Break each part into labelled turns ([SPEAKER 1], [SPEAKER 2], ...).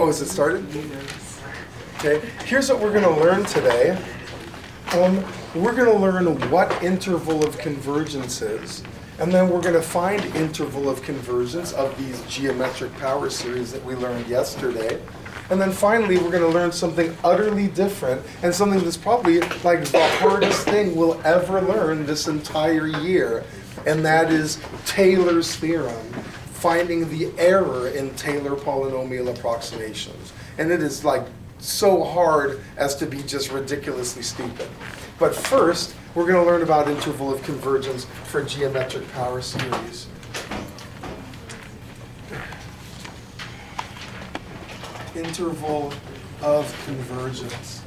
[SPEAKER 1] Is it started? Okay, here's what we're going to learn today. We're going to learn what interval of convergence is, and then we're going to find interval of convergence of these geometric power series that we learned yesterday. And then finally, we're going to learn something utterly different, and something that's probably like the hardest thing we'll ever learn this entire year, and that is Taylor's theorem, finding the error in Taylor polynomial approximations. And it is like so hard as to be just ridiculously stupid. But first, we're going to learn about interval of convergence for geometric power series. Interval of convergence.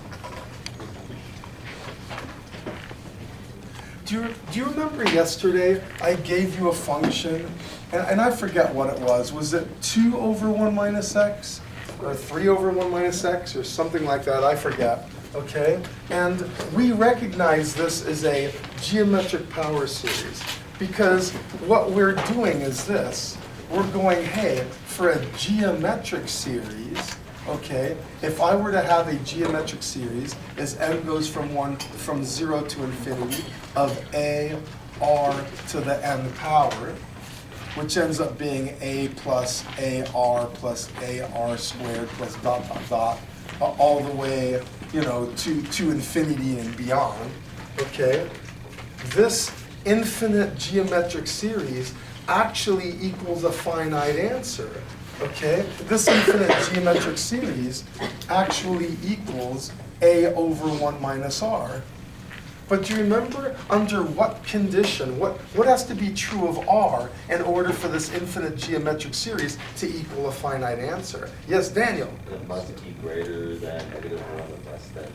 [SPEAKER 1] Do you remember yesterday I gave you a function, and I forget what it was. Was it 2 over 1 minus x? Or 3 over 1 minus x? Or something like that, I forget. Okay? And we recognize this as a geometric power series, because what we're doing is this. We're going, hey, for a geometric series, okay, if I were to have a geometric series as n goes from 0 to infinity of a r to the n power, which ends up being a plus ar plus ar squared plus dot dot dot, all the way, to infinity and beyond, okay, this infinite geometric series actually equals a finite answer, okay? This infinite geometric series actually equals a over 1 minus r. But do you remember under what condition, what has to be true of r in order for this infinite geometric series to equal a finite answer? Yes, Daniel?
[SPEAKER 2] It must be greater than negative 1 and less than 1.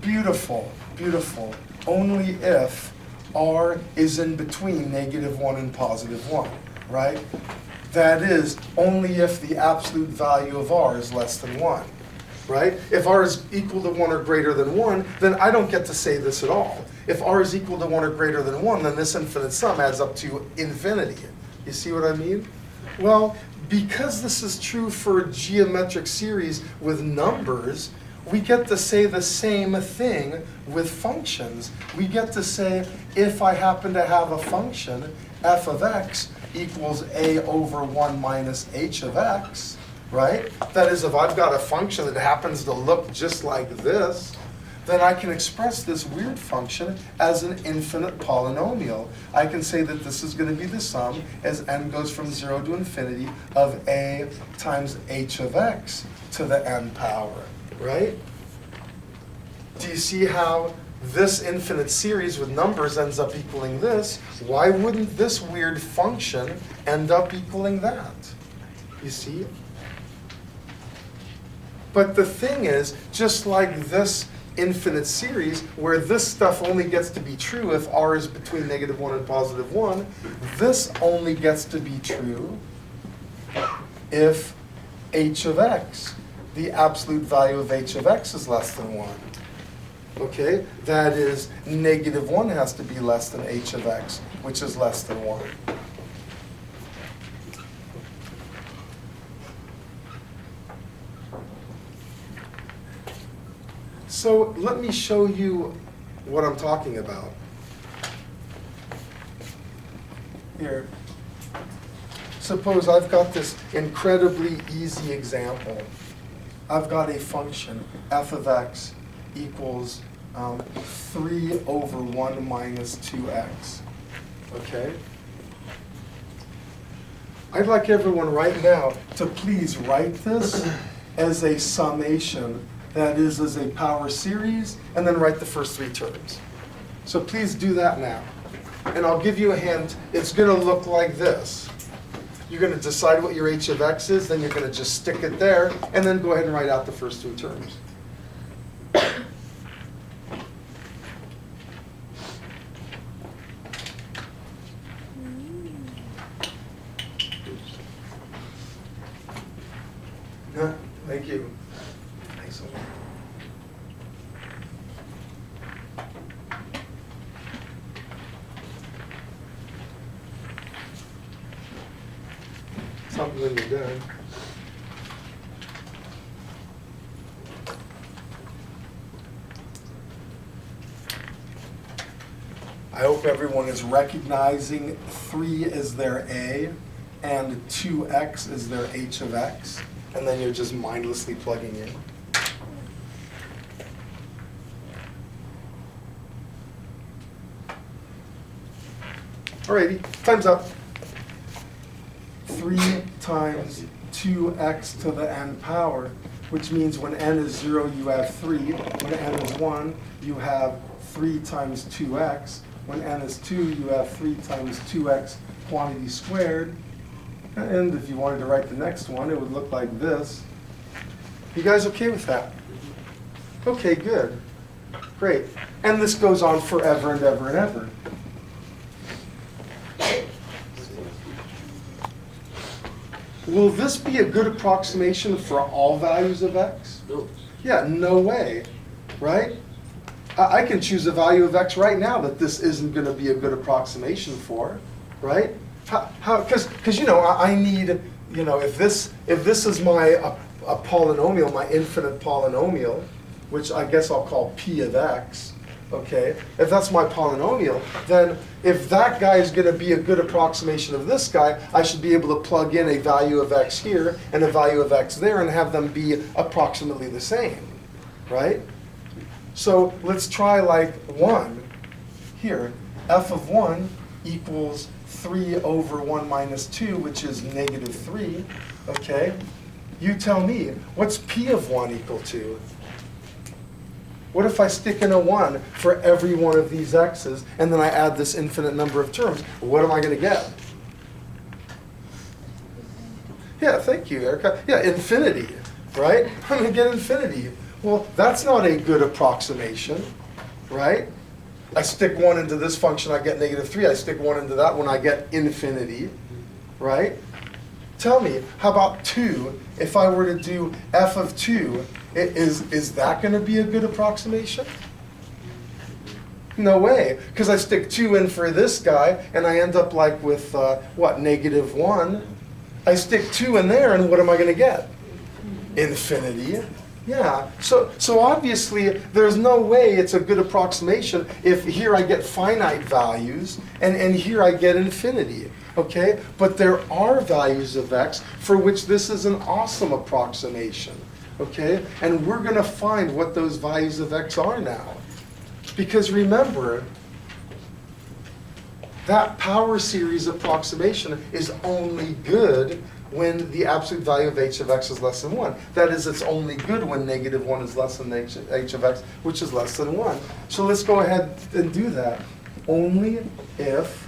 [SPEAKER 1] Beautiful, beautiful. Only if r is in between negative 1 and positive 1, right? That is, only if the absolute value of r is less than 1. Right? If r is equal to 1 or greater than 1, then I don't get to say this at all. If r is equal to 1 or greater than 1, then this infinite sum adds up to infinity. You see what I mean? Well, because this is true for a geometric series with numbers, we get to say the same thing with functions. We get to say, if I happen to have a function, f of x equals a over 1 minus h of x, right? That is, if I've got a function that happens to look just like this, then I can express this weird function as an infinite polynomial. I can say that this is going to be the sum as n goes from 0 to infinity of a times h of x to the n power, right? Do you see how this infinite series with numbers ends up equaling this? Why wouldn't this weird function end up equaling that? You see? But the thing is, just like this infinite series, where this stuff only gets to be true if r is between negative 1 and positive 1, this only gets to be true if h of x, the absolute value of h of x is less than 1. Okay? That is, negative 1 has to be less than h of x, which is less than 1. So let me show you what I'm talking about. Here. Suppose I've got this incredibly easy example. I've got a function, f of x equals 3 over 1 minus 2x. Okay? I'd like everyone right now to please write this as a summation. That is, as a power series, and then write the first 3 terms. So please do that now. And I'll give you a hint. It's going to look like this. You're going to decide what your h of x is, then you're going to just stick it there, and then go ahead and write out the first 3 terms. Thank you. Thanks a lot. Tell me when you're done. I hope everyone is recognizing 3 is their A and 2x is their h of x, and then you're just mindlessly plugging in. Alrighty, time's up. 3 times 2x to the n power, which means when n is 0, you have 3. When n is 1, you have 3 times 2x. When n is 2, you have 3 times 2x quantity squared. And if you wanted to write the next one, it would look like this. You guys okay with that? Okay, good. Great. And this goes on forever and ever and ever. Will this be a good approximation for all values of x?
[SPEAKER 2] No.
[SPEAKER 1] Yeah, no way, right? I can choose a value of x right now that this isn't going to be a good approximation for, right? Because you know, I need, you know, if this is my a polynomial, my infinite polynomial, which I guess I'll call p of x, okay? If that's my polynomial, then if that guy is going to be a good approximation of this guy, I should be able to plug in a value of x here and a value of x there and have them be approximately the same, right? So let's try like 1 here. F of 1 equals 3 over 1 minus 2, which is negative 3, okay? You tell me, what's p of 1 equal to? What if I stick in a 1 for every one of these x's, and then I add this infinite number of terms? What am I going to get? Yeah, thank you, Erica. Yeah, infinity, right? I'm going to get infinity. Well, that's not a good approximation, right? I stick 1 into this function, I get negative 3. I stick 1 into that one, I get infinity, right? Tell me, how about 2? If I were to do f of 2, is that going to be a good approximation? No way, because I stick 2 in for this guy, and I end up like with, what, negative 1. I stick 2 in there, and what am I going to get? Infinity. Yeah, so obviously there's no way it's a good approximation if here I get finite values and here I get infinity, okay? But there are values of x for which this is an awesome approximation, okay? And we're going to find what those values of x are now. Because remember, that power series approximation is only good when the absolute value of h of x is less than 1. That is, it's only good when negative 1 is less than h of x, which is less than 1. So let's go ahead and do that. Only if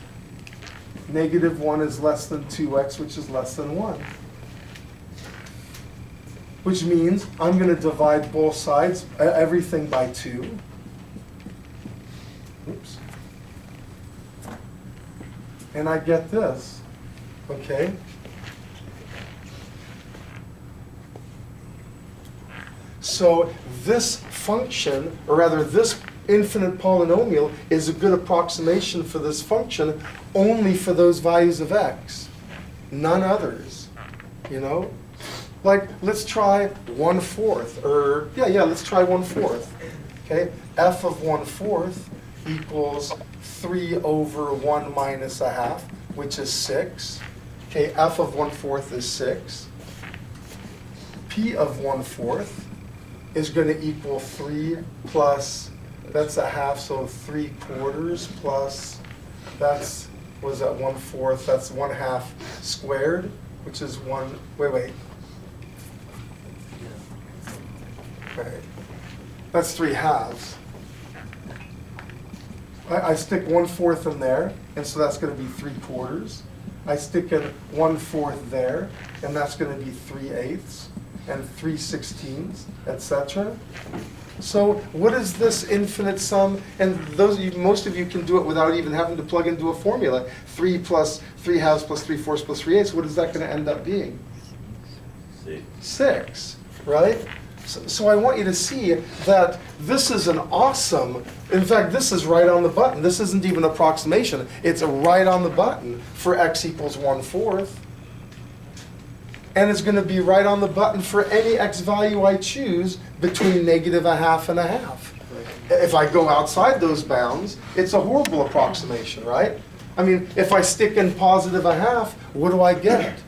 [SPEAKER 1] negative 1 is less than 2x, which is less than 1. Which means I'm going to divide both sides, everything by 2. Oops. And I get this, okay? So this function, or rather this infinite polynomial, is a good approximation for this function only for those values of x, none others, you know? Like, let's try 1/4, or, yeah, let's try 1/4, okay? F of 1/4 equals 3 over 1 minus a half, which is 6. Okay, F of 1/4 is 6. P of 1/4 is going to equal 3 plus, that's a half, so 3/4 plus, that's, what is that, 1/4, that's 1/2 squared, which is 1, wait. Okay. That's 3 halves. I stick 1/4 in there, and so that's going to be 3/4. I stick in 1/4 there, and that's going to be 3/8, and 3/16, etc. So what is this infinite sum? And those of you, most of you can do it without even having to plug into a formula. 3 plus 3 halves plus 3/4 plus 3/8. What is that going to end up being? 6, right? So I want you to see that this is an awesome, in fact, this is right on the button. This isn't even approximation. It's right on the button for x equals 1/4. and it's going to be right on the button for any x value I choose between -1/2 and 1/2. If I go outside those bounds, it's a horrible approximation, right? I mean, if I stick in +1/2, what do I get?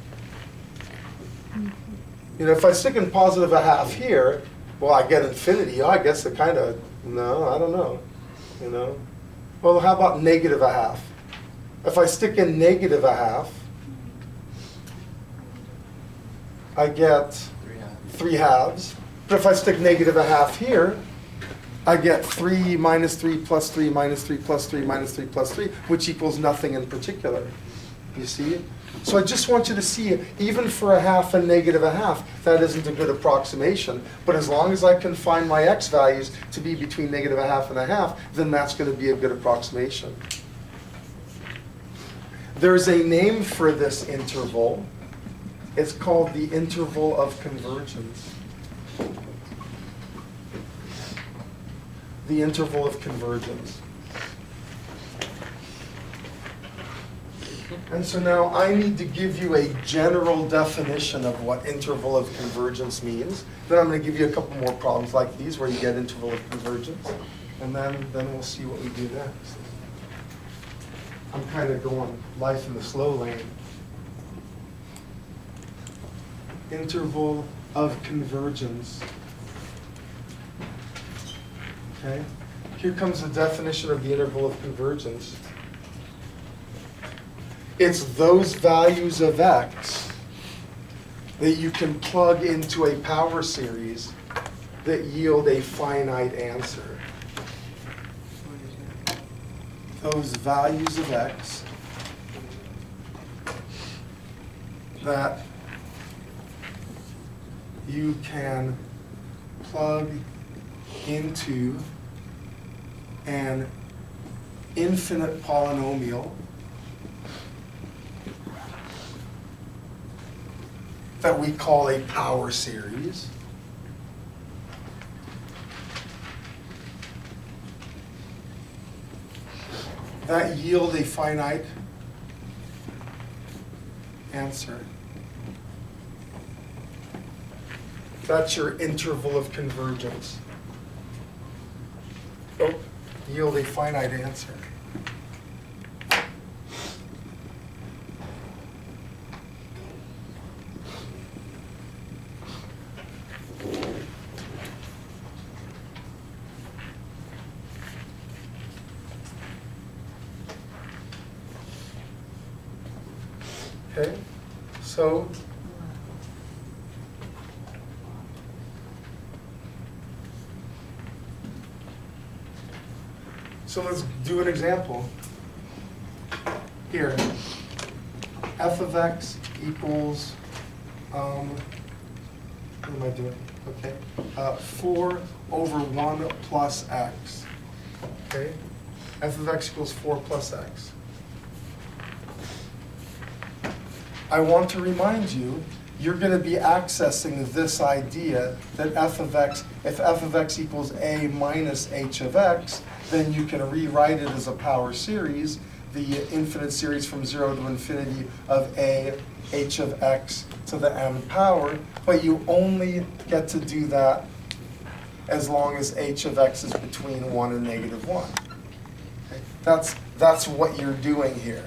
[SPEAKER 1] You know, if I stick in +1/2 here, well, I get infinity. Oh, I guess it kind of, no, I don't know. You know? Well, how about -1/2? If I stick in -1/2, I get 3/2. But if I stick -1/2 here, I get 3 minus 3 plus 3 minus 3 plus 3 minus 3 plus 3, which equals nothing in particular. You see? So I just want you to see, even for 1/2 and -1/2, that isn't a good approximation. But as long as I can find my x values to be between -1/2 and 1/2, then that's going to be a good approximation. There's a name for this interval. It's called the interval of convergence. The interval of convergence. And so now I need to give you a general definition of what interval of convergence means. Then I'm going to give you a couple more problems like these where you get interval of convergence. And then we'll see what we do next. I'm kind of going life in the slow lane. Interval of convergence. Okay? Here comes the definition of the interval of convergence. It's those values of x that you can plug into a power series that yield a finite answer. Those values of x that you can plug into an infinite polynomial that we call a power series. That yield a finite answer. That's your interval of convergence. Oh, yield a finite answer. Okay, so let's do an example. Here, f of x equals, what am I doing? Okay, 4 over 1 plus x. Okay, f of x equals 4 plus x. I want to remind you, you're going to be accessing this idea that f of x, if f of x equals a minus h of x, then you can rewrite it as a power series, the infinite series from 0 to infinity of a h of x to the m power, but you only get to do that as long as h of x is between 1 and -1. Okay? That's what you're doing here.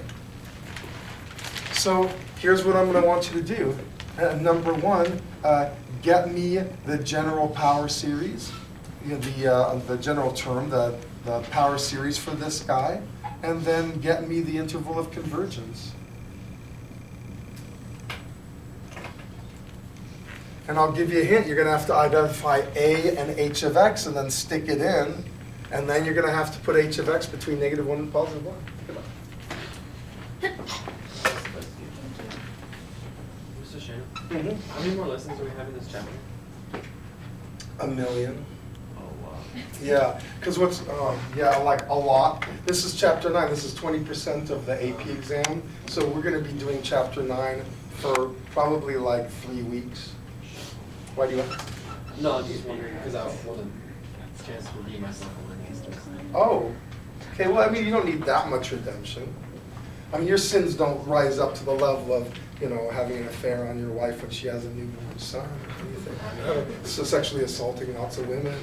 [SPEAKER 1] So here's what I'm going to want you to do. Number one, get me the general power series, the general term, the power series for this guy, and then get me the interval of convergence. And I'll give you a hint. You're going to have to identify a and h of x and then stick it in, and then you're going to have to put h of x between -1 and +1. Come on.
[SPEAKER 2] Mm-hmm. How many more lessons do we have in this chapter?
[SPEAKER 1] 1 million.
[SPEAKER 2] Oh, wow.
[SPEAKER 1] Yeah, because like a lot. This is chapter 9. This is 20% of the AP exam. So we're going to be doing chapter 9 for probably like 3 weeks. Why do you want?
[SPEAKER 2] No, I'm just wondering because I want a chance to redeem myself on my answers.
[SPEAKER 1] Oh, okay. Well, I mean, you don't need that much redemption. I mean, your sins don't rise up to the level of you know, having an affair on your wife when she has a newborn son? What do you think? So sexually assaulting lots of women,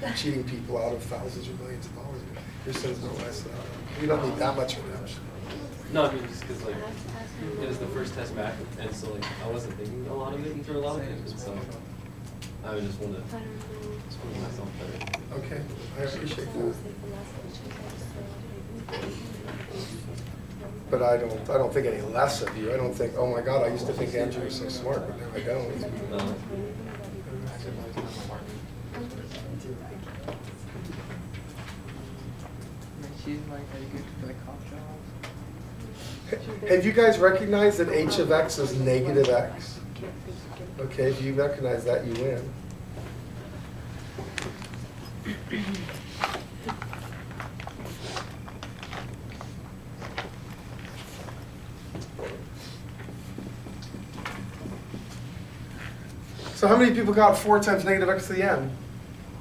[SPEAKER 1] or cheating people out of thousands or millions of dollars. Your sin's no less. You don't need that much redemption.
[SPEAKER 2] No, I mean, just because, like, it was the first test back, and so, like, I wasn't thinking a lot of it for a lot of things, and so I would just want to explain myself better.
[SPEAKER 1] Okay, I appreciate that. But I don't think any less of you. I don't think, oh my God, I used to think Andrew was so smart, but now I don't.
[SPEAKER 2] No.
[SPEAKER 3] She's like, are you good for the cop jobs?
[SPEAKER 1] Have you guys recognized that h of x is negative x? Okay, if you recognize that, you win. So how many people got 4 times negative x to the n?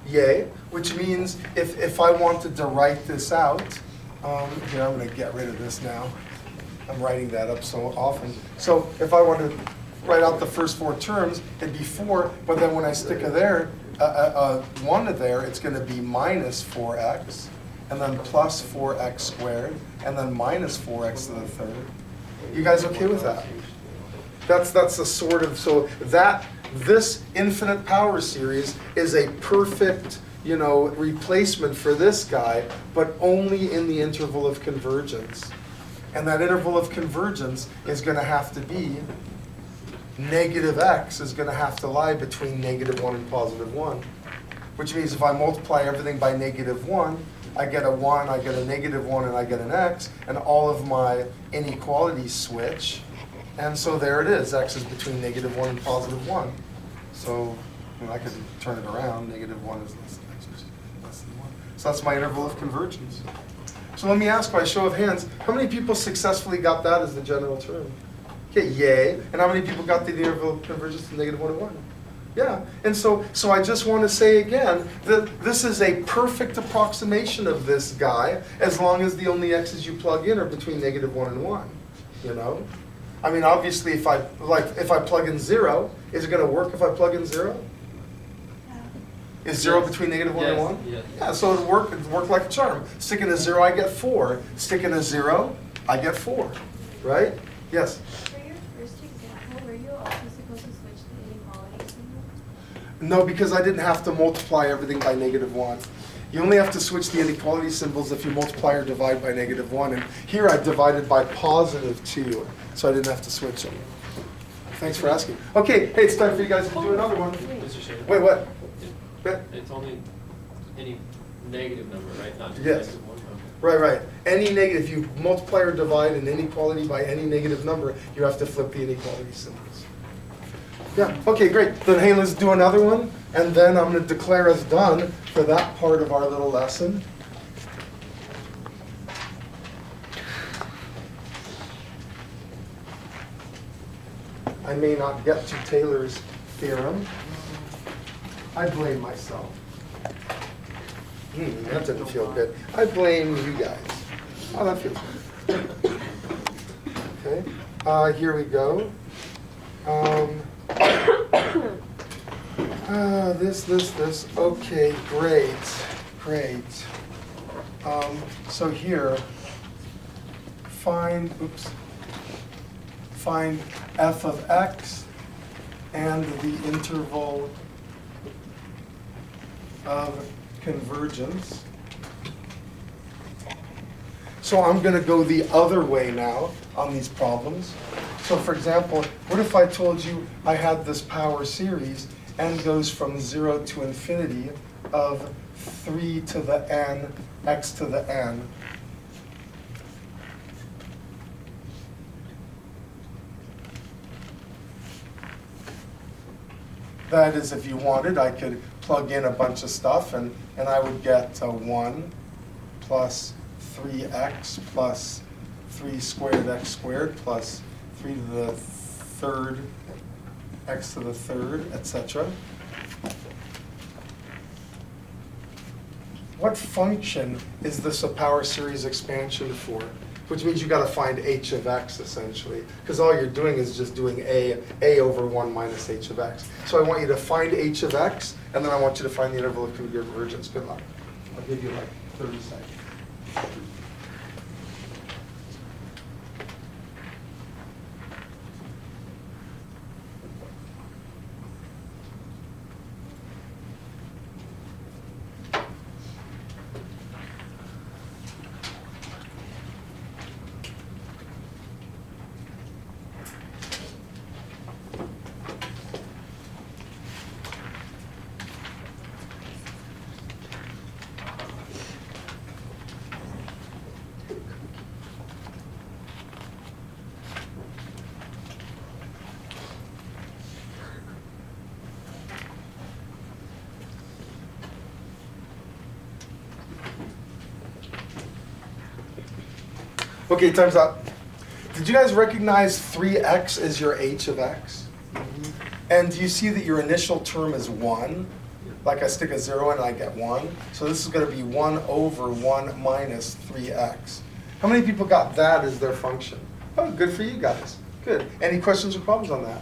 [SPEAKER 1] Yay, which means if I wanted to write this out, here I'm going to get rid of this now. I'm writing that up so often. So if I wanted to write out the first 4 terms, it'd be 4, but then when I stick a there, 1 there, it's going to be minus 4x, and then plus 4x squared, and then minus 4x to the third. You guys okay with that? That's the sort of, so that, this infinite power series is a perfect, you know, replacement for this guy, but only in the interval of convergence. And that interval of convergence is going to have to be negative x is going to have to lie between -1 and +1. Which means if I multiply everything by -1, I get a 1, I get a -1, and I get an x, and all of my inequalities switch. And so there it is, x is between -1 and +1. So I could turn it around, -1 is less than 1. So that's my interval of convergence. So let me ask by show of hands, how many people successfully got that as the general term? Okay, yay. And how many people got the interval of convergence to -1 and 1? Yeah, and so I just want to say again that this is a perfect approximation of this guy as long as the only x's you plug in are between -1 and 1, you know? I mean, obviously, if I plug in 0, is it going to work if I plug in 0? Is 0 between -1 and 1?
[SPEAKER 2] Yes.
[SPEAKER 1] Yeah, so it worked like a charm. Stick in a 0, I get 4. Stick in a 0, I get 4. Right? Yes?
[SPEAKER 4] For your first example, were you also supposed to switch the inequality symbol?
[SPEAKER 1] No, because I didn't have to multiply everything by -1. You only have to switch the inequality symbols if you multiply or divide by -1. And here I divided by +2, so I didn't have to switch them. Thanks for asking. Okay, hey, it's time for you guys to do another one.
[SPEAKER 2] Mr. Shane?
[SPEAKER 1] Wait, what?
[SPEAKER 2] It's only any negative number, right? Not just
[SPEAKER 1] Yes.
[SPEAKER 2] -1.
[SPEAKER 1] Right. Any negative, if you multiply or divide an inequality by any negative number, you have to flip the inequality symbols. Yeah, okay, great. Then hey, let's do another one, and then I'm going to declare us done for that part of our little lesson. I may not get to Taylor's theorem. I blame myself. That didn't feel good. I blame you guys. Oh, that feels good. Okay, here we go. This. Okay, great. So here, find f of x and the interval of convergence. So I'm going to go the other way now on these problems. So for example, what if I told you I had this power series, n goes from 0 to infinity of 3 to the n, x to the n. That is, if you wanted, I could plug in a bunch of stuff, and I would get 1 plus 3x plus 3 squared x squared plus 3 to the third x to the third, etc. What function is this a power series expansion for? which means you got to find h of x essentially, because all you're doing is just doing a over 1 minus h of x. So I want you to find h of x, and then I want you to find the interval of convergence. Good luck. I'll give you like 30 seconds. Okay, time's up. Did you guys recognize 3x as your h of x? And do you see that your initial term is 1? Like I stick a 0 in and I get 1. So this is going to be 1 over 1 minus 3x. How many people got that as their function? Oh, good for you guys. Good. Any questions or problems on that?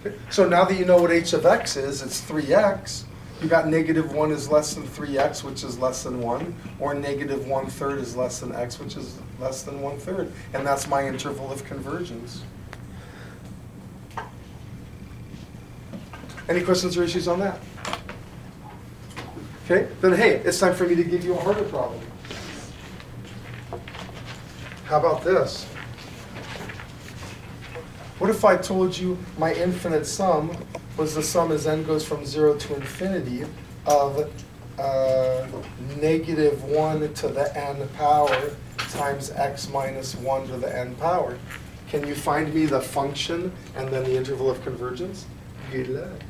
[SPEAKER 1] Okay. So now that you know what h of x is, it's 3x. You got negative 1 is less than 3x, which is less than 1, or negative 1/3 is less than x, which is less than 1/3. And that's my interval of convergence. Any questions or issues on that? Okay, then hey, it's time for me to give you a harder problem. How about this? What if I told you my infinite sum was the sum as n goes from 0 to infinity of negative 1 to the n power times x minus 1 to the n power? Can you find me the function and then the interval of convergence? Good luck.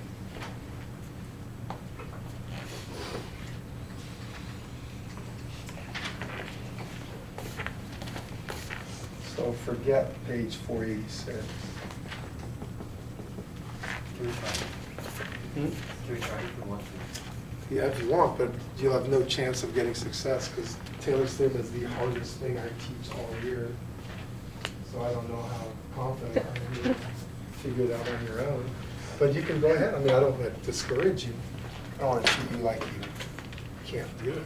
[SPEAKER 1] So forget page 486.
[SPEAKER 2] Can we try?
[SPEAKER 1] Hmm?
[SPEAKER 2] Can we try if we want to?
[SPEAKER 1] Yeah, if you want, but you'll have no chance of getting success because Taylor's theorem is the hardest thing I teach all year. So I don't know how confident I am to figure it out on your own. But you can go ahead. I mean, I don't want to discourage you. I don't want to treat you like you can't do it.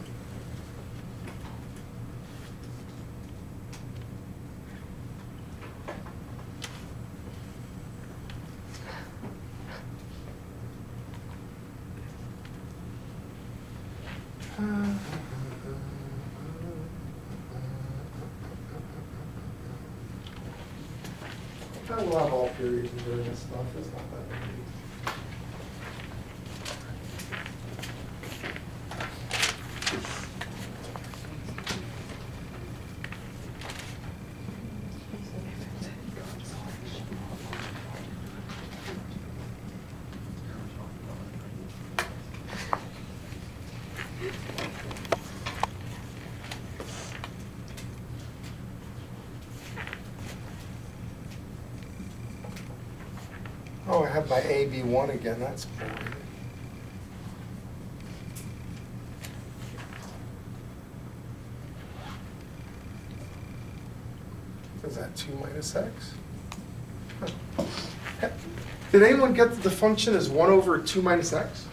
[SPEAKER 1] I will have all periods and various stuff. It's not that big. Oh, I have my AB1 again. That's boring. Is that 2 minus x? Huh. Did anyone get that the function is 1 over 2 minus x?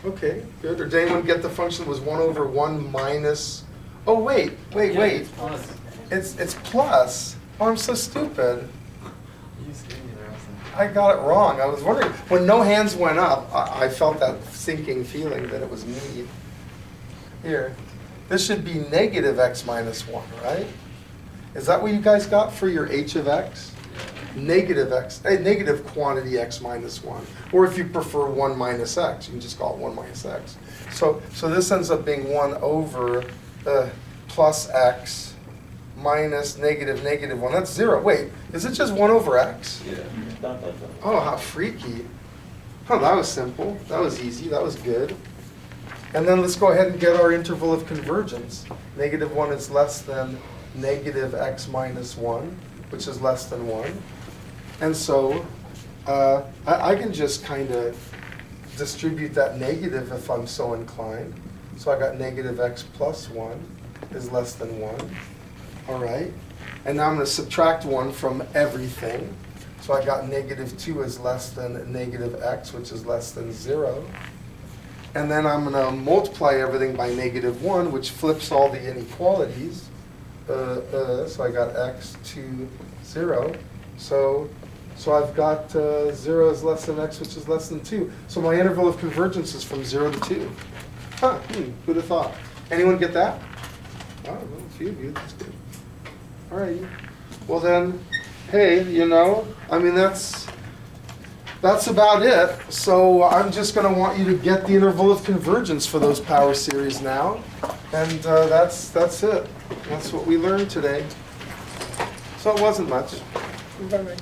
[SPEAKER 1] Okay, good. Or did anyone get the function was 1 over 1 minus... Oh, wait.
[SPEAKER 2] It's plus.
[SPEAKER 1] It's plus. Oh, I'm so stupid.
[SPEAKER 2] You scared me there. I was like,
[SPEAKER 1] I got it wrong. I was wondering, when no hands went up, I felt that sinking feeling that it was me. Here, this should be negative x minus 1, right? Is that what you guys got for your h of x? Negative x, negative quantity x minus 1. Or if you prefer 1 minus x, you can just call it 1 minus x. So this ends up being 1 over plus x minus negative 1. That's 0. Wait, is it just 1 over x?
[SPEAKER 2] yeah.
[SPEAKER 1] Oh, how freaky. Oh, that was simple. That was easy. That was good. And then let's go ahead and get our interval of convergence. Negative 1 is less than negative x minus 1, which is less than 1. And so I can just kind of distribute that negative if I'm so inclined. So I got negative x plus 1 is less than 1. All right. And now I'm going to subtract 1 from everything. So I got negative 2 is less than negative x, which is less than 0. And then I'm going to multiply everything by negative 1, which flips all the inequalities. So I got x to 0. So I've got 0 is less than x, which is less than 2. So my interval of convergence is from 0 to 2. Huh, who'd have thought? Anyone get that? Oh, well, a few of you, that's good. All right. Well then, hey, I mean, that's about it. So I'm just going to want you to get the interval of convergence for those power series now. And that's it. That's what we learned today. So it wasn't much.
[SPEAKER 3] Bye-bye.